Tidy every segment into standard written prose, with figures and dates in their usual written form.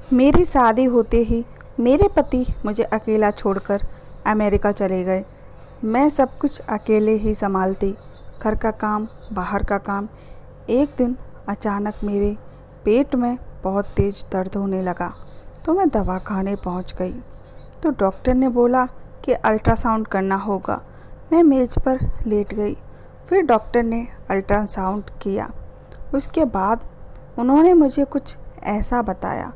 मेरी शादी होते ही मेरे पति मुझे अकेला छोड़कर अमेरिका चले गए। मैं सब कुछ अकेले ही संभालती, घर का काम, बाहर का काम। एक दिन अचानक मेरे पेट में बहुत तेज़ दर्द होने लगा, तो मैं दवाखाने पहुंच गई। तो डॉक्टर ने बोला कि अल्ट्रासाउंड करना होगा। मैं मेज़ पर लेट गई। फिर डॉक्टर ने अल्ट्रासाउंड किया। उसके बाद उन्होंने मुझे कुछ ऐसा बताया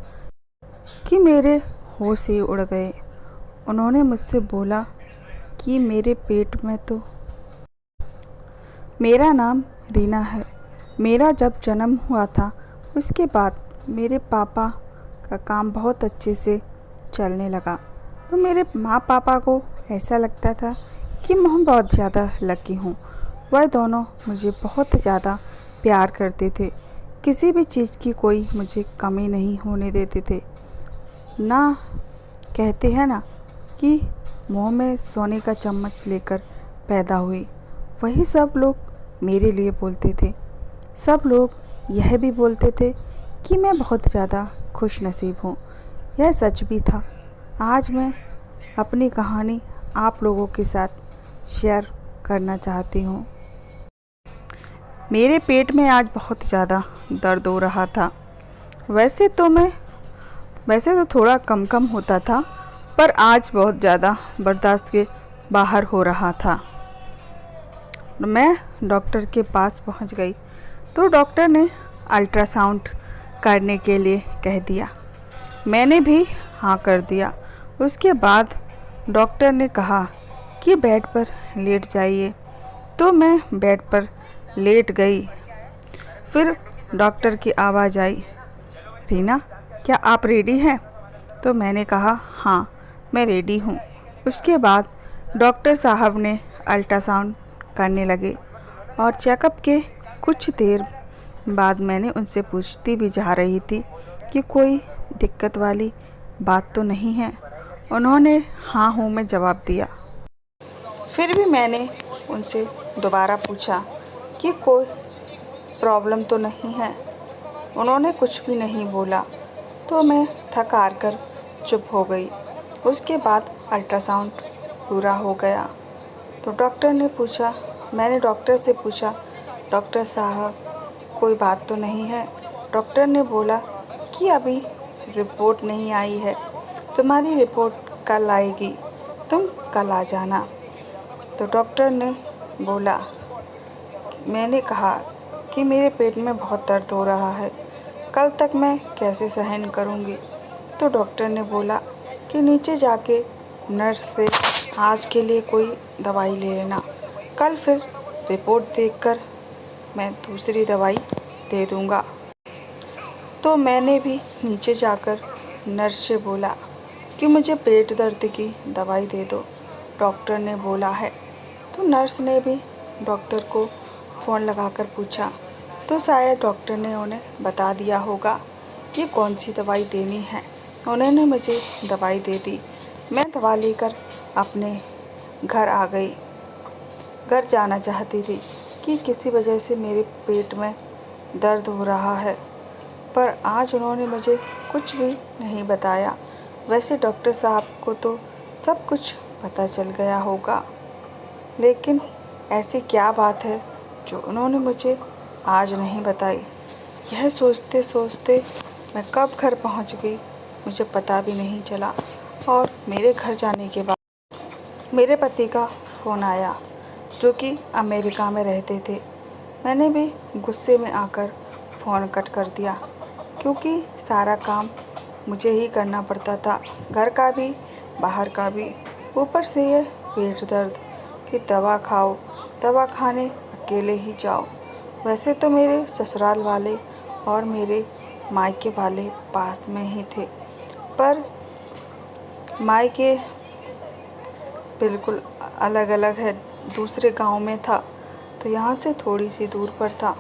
कि मेरे होश ही उड़ गए। उन्होंने मुझसे बोला कि मेरे पेट में तो मेरा नाम रीना है। मेरा जब जन्म हुआ था उसके बाद मेरे पापा का काम बहुत अच्छे से चलने लगा। तो मेरे माँ पापा को ऐसा लगता था कि मैं बहुत ज़्यादा लकी हूँ। वह दोनों मुझे बहुत ज़्यादा प्यार करते थे। किसी भी चीज़ की कोई मुझे कमी नहीं होने देते थे। ना कहते हैं ना कि मुँह में सोने का चम्मच लेकर पैदा हुई, वही सब लोग मेरे लिए बोलते थे। सब लोग यह भी बोलते थे कि मैं बहुत ज़्यादा खुश नसीब हूँ। यह सच भी था। आज मैं अपनी कहानी आप लोगों के साथ शेयर करना चाहती हूँ। मेरे पेट में आज बहुत ज़्यादा दर्द हो रहा था। वैसे तो थोड़ा कम कम होता था, पर आज बहुत ज़्यादा बर्दाश्त के बाहर हो रहा था। मैं डॉक्टर के पास पहुंच गई। तो डॉक्टर ने अल्ट्रासाउंड करने के लिए कह दिया। मैंने भी हाँ कर दिया। उसके बाद डॉक्टर ने कहा कि बेड पर लेट जाइए। तो मैं बेड पर लेट गई। फिर डॉक्टर की आवाज़ आई, रीना, क्या आप रेडी हैं? तो मैंने कहा, हाँ, मैं रेडी हूँ। उसके बाद डॉक्टर साहब ने अल्ट्रासाउंड करने लगे और चेकअप के कुछ देर बाद मैंने उनसे पूछती भी जा रही थी कि कोई दिक्कत वाली बात तो नहीं है। उन्होंने हाँ हूँ में जवाब दिया। फिर भी मैंने उनसे दोबारा पूछा कि कोई प्रॉब्लम तो नहीं है। उन्होंने कुछ भी नहीं बोला। तो मैं थक हार कर चुप हो गई। उसके बाद अल्ट्रासाउंड पूरा हो गया। तो मैंने डॉक्टर से पूछा, डॉक्टर साहब, कोई बात तो नहीं है? डॉक्टर ने बोला कि अभी रिपोर्ट नहीं आई है, तुम्हारी रिपोर्ट कल आएगी, तुम कल आ जाना। तो डॉक्टर ने बोला, मैंने कहा कि मेरे पेट में बहुत दर्द हो रहा है, कल तक मैं कैसे सहन करूँगी? तो डॉक्टर ने बोला कि नीचे जाके नर्स से आज के लिए कोई दवाई ले लेना, कल फिर रिपोर्ट देखकर मैं दूसरी दवाई दे दूँगा। तो मैंने भी नीचे जाकर नर्स से बोला कि मुझे पेट दर्द की दवाई दे दो, डॉक्टर ने बोला है। तो नर्स ने भी डॉक्टर को फ़ोन लगाकर पूछा, तो शायद डॉक्टर ने उन्हें बता दिया होगा कि कौन सी दवाई देनी है। उन्होंने मुझे दवाई दे दी। मैं दवा लेकर अपने घर आ गई। घर जाना चाहती थी कि किसी वजह से मेरे पेट में दर्द हो रहा है, पर आज उन्होंने मुझे कुछ भी नहीं बताया। वैसे डॉक्टर साहब को तो सब कुछ पता चल गया होगा, लेकिन ऐसी क्या बात है जो उन्होंने मुझे आज नहीं बताई? यह सोचते सोचते मैं कब घर पहुंच गई मुझे पता भी नहीं चला। और मेरे घर जाने के बाद मेरे पति का फ़ोन आया, जो कि अमेरिका में रहते थे। मैंने भी गुस्से में आकर फ़ोन कट कर दिया, क्योंकि सारा काम मुझे ही करना पड़ता था, घर का भी बाहर का भी। ऊपर से ये पेट दर्द की दवा खाओ, दवा खाने अकेले ही जाओ। वैसे तो मेरे ससुराल वाले और मेरे मायके वाले पास में ही थे, पर मायके बिल्कुल अलग अलग है, दूसरे गांव में था, तो यहाँ से थोड़ी सी दूर पर था।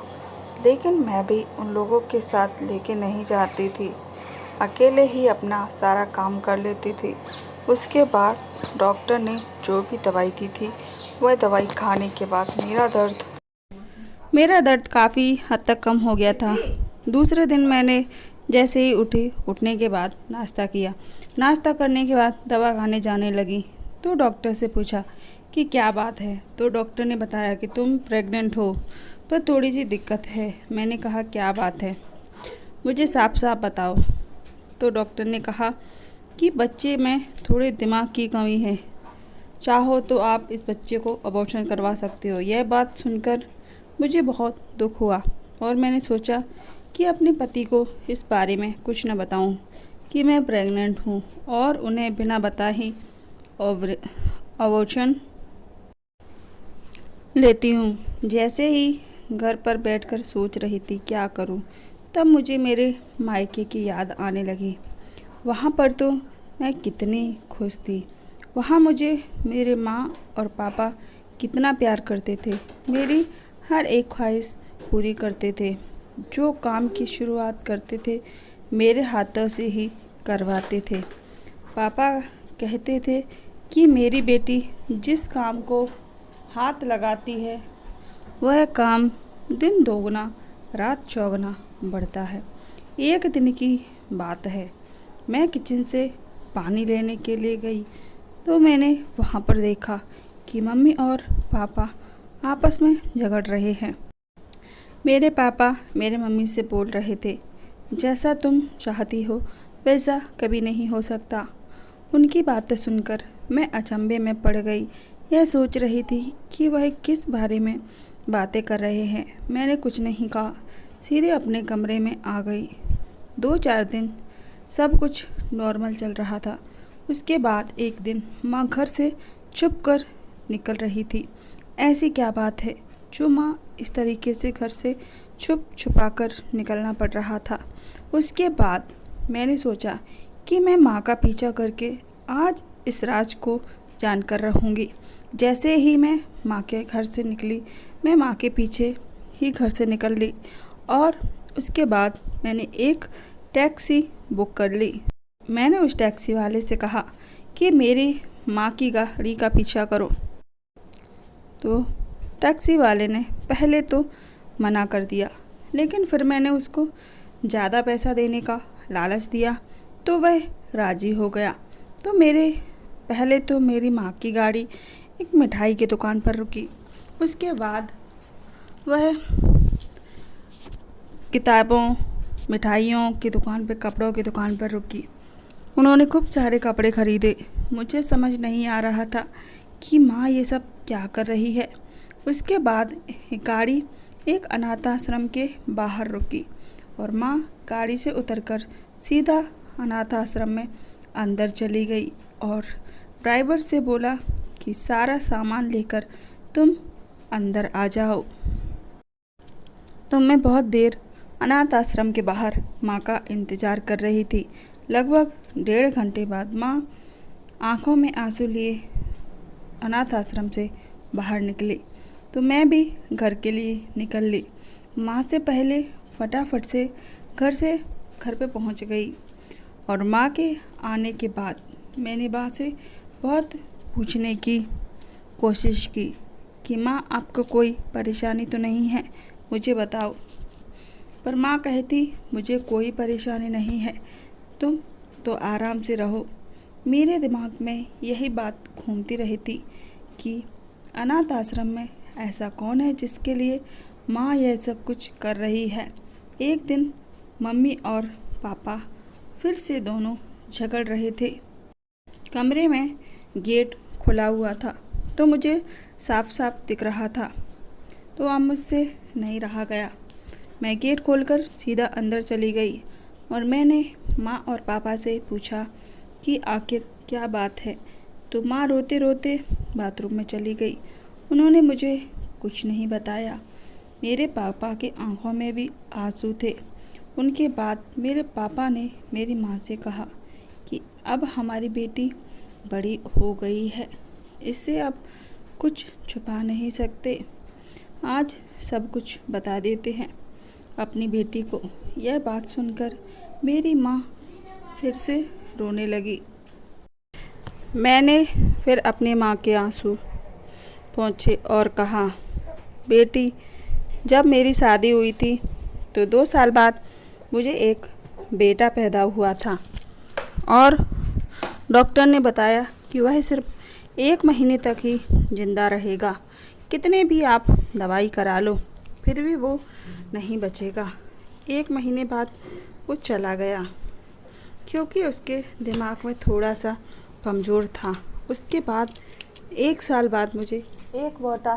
लेकिन मैं भी उन लोगों के साथ लेके नहीं जाती थी, अकेले ही अपना सारा काम कर लेती थी। उसके बाद डॉक्टर ने जो भी दवाई दी थी, वह दवाई खाने के बाद मेरा दर्द काफ़ी हद तक कम हो गया था। दूसरे दिन मैंने जैसे ही उठी, उठने के बाद नाश्ता किया। नाश्ता करने के बाद दवा खाने जाने लगी तो डॉक्टर से पूछा कि क्या बात है। तो डॉक्टर ने बताया कि तुम प्रेग्नेंट हो, पर थोड़ी सी दिक्कत है। मैंने कहा क्या बात है, मुझे साफ साफ बताओ। तो डॉक्टर ने कहा कि बच्चे में थोड़े दिमाग की कमी है, चाहो तो आप इस बच्चे को अबॉर्शन करवा सकते हो। यह बात सुनकर मुझे बहुत दुख हुआ और मैंने सोचा कि अपने पति को इस बारे में कुछ न बताऊं कि मैं प्रेग्नेंट हूं और उन्हें बिना बताए ही अबॉर्शन लेती हूं। जैसे ही घर पर बैठकर सोच रही थी क्या करूं, तब मुझे मेरे मायके की याद आने लगी। वहाँ पर तो मैं कितनी खुश थी। वहाँ मुझे मेरे माँ और पापा कितना प्यार करते थे, मेरी हर एक ख्वाहिश पूरी करते थे। जो काम की शुरुआत करते थे मेरे हाथों से ही करवाते थे। पापा कहते थे कि मेरी बेटी जिस काम को हाथ लगाती है वह काम दिन दोगुना रात चौगुना बढ़ता है। एक दिन की बात है, मैं किचन से पानी लेने के लिए गई तो मैंने वहाँ पर देखा कि मम्मी और पापा आपस में झगड़ रहे हैं। मेरे पापा मेरे मम्मी से बोल रहे थे, जैसा तुम चाहती हो वैसा कभी नहीं हो सकता। उनकी बातें सुनकर मैं अचंभे में पड़ गई। यह सोच रही थी कि वह किस बारे में बातें कर रहे हैं। मैंने कुछ नहीं कहा, सीधे अपने कमरे में आ गई। 2-4 दिन सब कुछ नॉर्मल चल रहा था। उसके बाद एक दिन माँ घर से छुप कर निकल रही थी। ऐसी क्या बात है जो माँ इस तरीके से घर से छुपा कर निकलना पड़ रहा था। उसके बाद मैंने सोचा कि मैं माँ का पीछा करके आज इस राज को जानकर रहूँगी। जैसे ही मैं माँ के घर से निकली, मैं माँ के पीछे ही घर से निकल ली और उसके बाद मैंने एक टैक्सी बुक कर ली। मैंने उस टैक्सी वाले से कहा कि मेरी माँ की गाड़ी का पीछा करो। तो टैक्सी वाले ने पहले तो मना कर दिया, लेकिन फिर मैंने उसको ज़्यादा पैसा देने का लालच दिया तो वह राज़ी हो गया। तो पहले तो मेरी माँ की गाड़ी एक मिठाई की दुकान पर रुकी। उसके बाद वह किताबों, मिठाइयों की दुकान पर, कपड़ों की दुकान पर रुकी। उन्होंने खूब सारे कपड़े खरीदे। मुझे समझ नहीं आ रहा था कि माँ ये सब क्या कर रही है। उसके बाद गाड़ी एक अनाथ आश्रम के बाहर रुकी और माँ गाड़ी से उतरकर सीधा अनाथ आश्रम में अंदर चली गई और ड्राइवर से बोला कि सारा सामान लेकर तुम अंदर आ जाओ। तो मैं बहुत देर अनाथ आश्रम के बाहर माँ का इंतज़ार कर रही थी। लगभग 1.5 घंटे बाद माँ आंखों में आंसू लिए अनाथ आश्रम से बाहर निकली। तो मैं भी घर के लिए निकल ली। माँ से पहले फटाफट से घर पे पहुँच गई और माँ के आने के बाद मैंने माँ से बहुत पूछने की कोशिश की कि माँ आपको कोई परेशानी तो नहीं है, मुझे बताओ। पर माँ कहती मुझे कोई परेशानी नहीं है, तुम तो आराम से रहो। मेरे दिमाग में यही बात घूमती रहती कि अनाथ आश्रम में ऐसा कौन है जिसके लिए माँ यह सब कुछ कर रही है। एक दिन मम्मी और पापा फिर से दोनों झगड़ रहे थे। कमरे में गेट खुला हुआ था तो मुझे साफ साफ दिख रहा था, तो अब मुझसे नहीं रहा गया। मैं गेट खोलकर सीधा अंदर चली गई और मैंने माँ और पापा से पूछा कि आखिर क्या बात है। तो माँ रोते रोते बाथरूम में चली गई। उन्होंने मुझे कुछ नहीं बताया। मेरे पापा की आंखों में भी आंसू थे। उनके बाद मेरे पापा ने मेरी माँ से कहा कि अब हमारी बेटी बड़ी हो गई है, इससे अब कुछ छुपा नहीं सकते, आज सब कुछ बता देते हैं अपनी बेटी को। यह बात सुनकर मेरी माँ फिर से रोने लगी। मैंने फिर अपनी माँ के आंसू पोंछे और कहा, बेटी, जब मेरी शादी हुई थी तो 2 साल बाद मुझे एक बेटा पैदा हुआ था और डॉक्टर ने बताया कि वह सिर्फ 1 महीने तक ही ज़िंदा रहेगा। कितने भी आप दवाई करा लो फिर भी वो नहीं बचेगा। 1 महीने बाद वो चला गया क्योंकि उसके दिमाग में थोड़ा सा कमज़ोर था। उसके बाद 1 साल बाद मुझे एक बेटा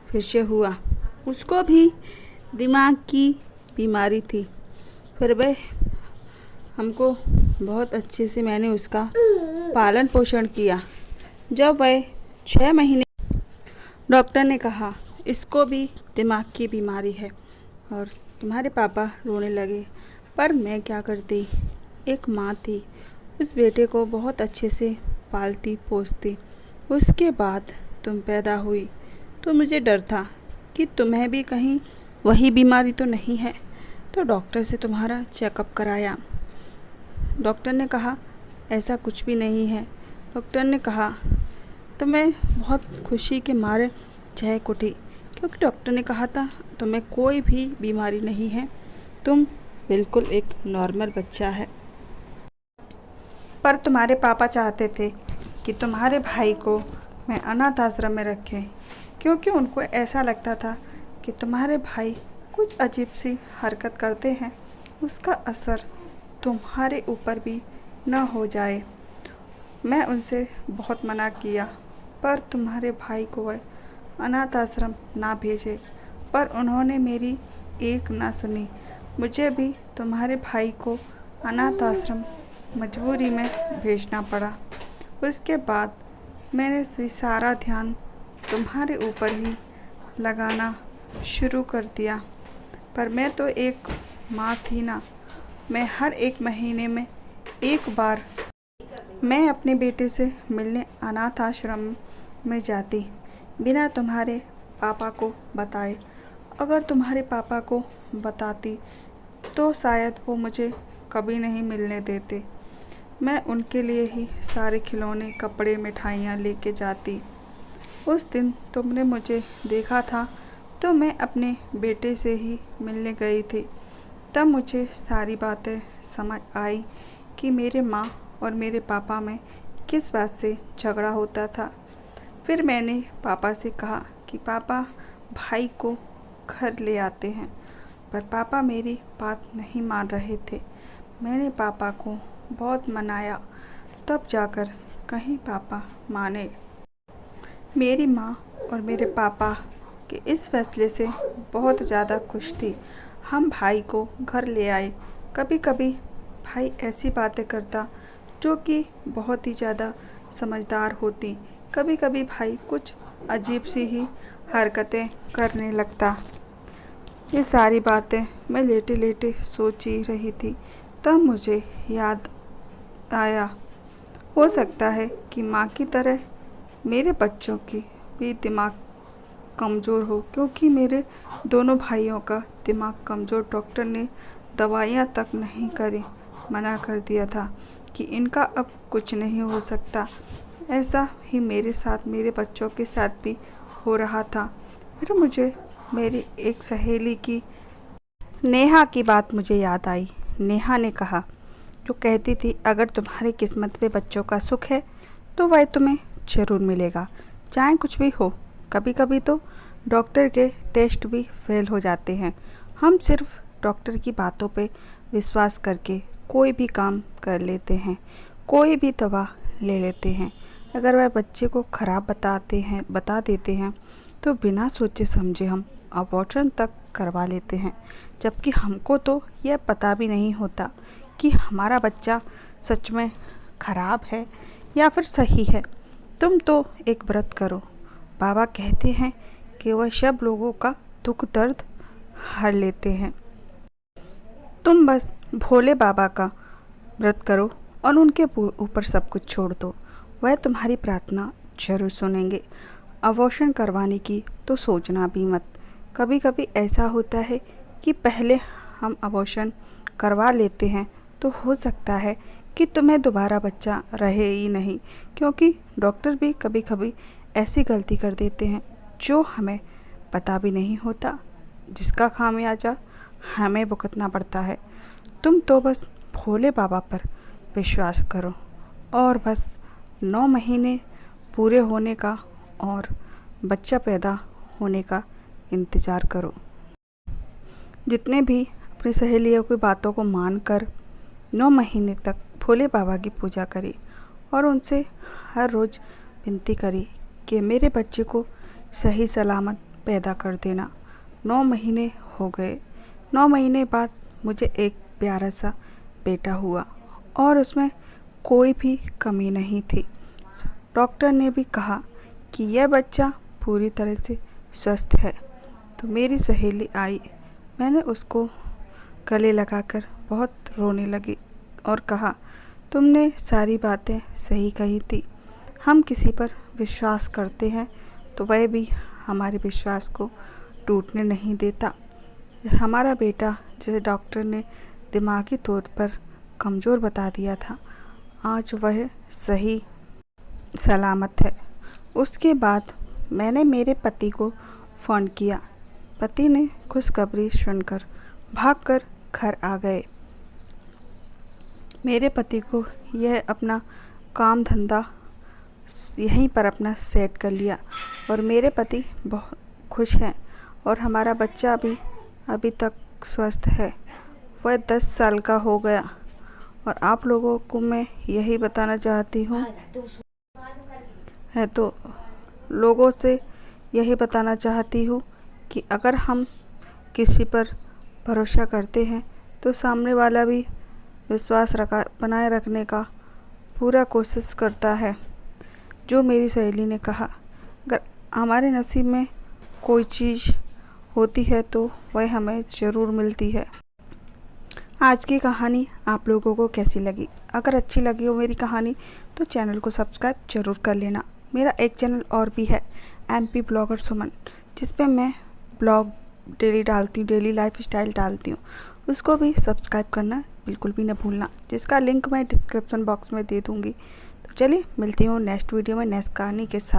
फिर से हुआ। उसको भी दिमाग की बीमारी थी। फिर वह हमको बहुत अच्छे से मैंने उसका पालन पोषण किया। जब वह 6 महीने डॉक्टर ने कहा इसको भी दिमाग की बीमारी है और तुम्हारे पापा रोने लगे। पर मैं क्या करती, एक माँ थी, उस बेटे को बहुत अच्छे से पालती पोसती। उसके बाद तुम पैदा हुई तो मुझे डर था कि तुम्हें भी कहीं वही बीमारी तो नहीं है। तो डॉक्टर से तुम्हारा चेकअप कराया। डॉक्टर ने कहा ऐसा कुछ भी नहीं है। डॉक्टर ने कहा तो मैं बहुत खुशी के मारे चहक उठी क्योंकि डॉक्टर ने कहा था तुम्हें कोई भी बीमारी नहीं है, तुम बिल्कुल एक नॉर्मल बच्चा है। पर तुम्हारे पापा चाहते थे कि तुम्हारे भाई को मैं अनाथ आश्रम में रखें क्योंकि उनको ऐसा लगता था कि तुम्हारे भाई कुछ अजीब सी हरकत करते हैं, उसका असर तुम्हारे ऊपर भी न हो जाए। मैं उनसे बहुत मना किया पर तुम्हारे भाई को वह अनाथ आश्रम ना भेजे, पर उन्होंने मेरी एक ना सुनी। मुझे भी तुम्हारे भाई को अनाथ आश्रम मजबूरी में भेजना पड़ा। उसके बाद मैंने भी सारा ध्यान तुम्हारे ऊपर ही लगाना शुरू कर दिया। पर मैं तो एक माँ थी ना, मैं हर 1 महीने में एक बार मैं अपने बेटे से मिलने अनाथ आश्रम में जाती बिना तुम्हारे पापा को बताए। अगर तुम्हारे पापा को बताती तो शायद वो मुझे कभी नहीं मिलने देते। मैं उनके लिए ही सारे खिलौने, कपड़े, मिठाइयाँ लेके जाती। उस दिन तुमने मुझे देखा था तो मैं अपने बेटे से ही मिलने गई थी। तब मुझे सारी बातें समझ आई कि मेरे माँ और मेरे पापा में किस बात से झगड़ा होता था। फिर मैंने पापा से कहा कि पापा भाई को घर ले आते हैं, पर पापा मेरी बात नहीं मान रहे थे। मैंने पापा को बहुत मनाया तब जाकर कहीं पापा माने। मेरी माँ और मेरे पापा के इस फैसले से बहुत ज़्यादा खुश थी। हम भाई को घर ले आए। कभी कभी भाई ऐसी बातें करता जो कि बहुत ही ज़्यादा समझदार होती, कभी कभी भाई कुछ अजीब सी ही हरकतें करने लगता। ये सारी बातें मैं लेटे लेटे सोच ही रही थी। तब मुझे याद आया, हो सकता है कि माँ की तरह मेरे बच्चों की भी दिमाग कमज़ोर हो, क्योंकि मेरे दोनों भाइयों का दिमाग कमज़ोर। डॉक्टर ने दवाइयाँ तक नहीं करी, मना कर दिया था कि इनका अब कुछ नहीं हो सकता। ऐसा ही मेरे साथ, मेरे बच्चों के साथ भी हो रहा था। फिर मुझे मेरी एक सहेली की नेहा की बात मुझे याद आई। नेहा ने कहा, जो कहती थी अगर तुम्हारी किस्मत पे बच्चों का सुख है तो वह तुम्हें ज़रूर मिलेगा, चाहे कुछ भी हो। कभी कभी तो डॉक्टर के टेस्ट भी फेल हो जाते हैं। हम सिर्फ डॉक्टर की बातों पे विश्वास करके कोई भी काम कर लेते हैं, कोई भी दवा ले लेते हैं। अगर वह बच्चे को ख़राब बता देते हैं तो बिना सोचे समझे हम अबॉर्शन तक करवा लेते हैं, जबकि हमको तो यह पता भी नहीं होता कि हमारा बच्चा सच में ख़राब है या फिर सही है। तुम तो एक व्रत करो, बाबा कहते हैं कि वह सब लोगों का दुख दर्द हर लेते हैं। तुम बस भोले बाबा का व्रत करो और उनके ऊपर सब कुछ छोड़ दो, वह तुम्हारी प्रार्थना जरूर सुनेंगे। अबॉर्शन करवाने की तो सोचना भी मत। कभी कभी ऐसा होता है कि पहले हम अबॉर्शन करवा लेते हैं तो हो सकता है कि तुम्हें दोबारा बच्चा रहे ही नहीं, क्योंकि डॉक्टर भी कभी कभी ऐसी गलती कर देते हैं जो हमें पता भी नहीं होता, जिसका खामियाजा हमें भुगतना पड़ता है। तुम तो बस भोले बाबा पर विश्वास करो और बस 9 महीने पूरे होने का और बच्चा पैदा होने का इंतज़ार करो। जितने भी अपनी सहेलियों की बातों को मानकर 9 महीने तक भोले बाबा की पूजा करी और उनसे हर रोज़ विनती करी कि मेरे बच्चे को सही सलामत पैदा कर देना। 9 महीने हो गए। 9 महीने बाद मुझे एक प्यारा सा बेटा हुआ और उसमें कोई भी कमी नहीं थी। डॉक्टर ने भी कहा कि यह बच्चा पूरी तरह से स्वस्थ है। तो मेरी सहेली आई, मैंने उसको गले लगाकर बहुत रोने लगी और कहा, तुमने सारी बातें सही कही थी। हम किसी पर विश्वास करते हैं तो वह भी हमारे विश्वास को टूटने नहीं देता। हमारा बेटा, जिसे डॉक्टर ने दिमागी तौर पर कमज़ोर बता दिया था, आज वह सही सलामत है। उसके बाद मैंने मेरे पति को फ़ोन किया। पति ने खुशखबरी सुनकर भागकर घर आ गए। मेरे पति को यह अपना काम धंधा यहीं पर अपना सेट कर लिया और मेरे पति बहुत खुश हैं और हमारा बच्चा भी अभी तक स्वस्थ है। वह 10 साल का हो गया और आप लोगों को मैं यही बताना चाहती हूँ लोगों से यही बताना चाहती हूँ कि अगर हम किसी पर भरोसा करते हैं तो सामने वाला भी विश्वास बनाए रखने का पूरा कोशिश करता है। जो मेरी सहेली ने कहा, अगर हमारे नसीब में कोई चीज़ होती है तो वह हमें ज़रूर मिलती है। आज की कहानी आप लोगों को कैसी लगी? अगर अच्छी लगी हो मेरी कहानी तो चैनल को सब्सक्राइब ज़रूर कर लेना। मेरा एक चैनल और भी है, MP ब्लॉगर सुमन, जिस पे मैं ब्लॉग डेली डालती हूँ, डेली लाइफ स्टाइल डालती हूँ। उसको भी सब्सक्राइब करना बिल्कुल भी न भूलना, जिसका लिंक मैं डिस्क्रिप्शन बॉक्स में दे दूँगी। तो चलिए मिलती हूँ नेक्स्ट वीडियो में नेक्स्ट कहानी के साथ।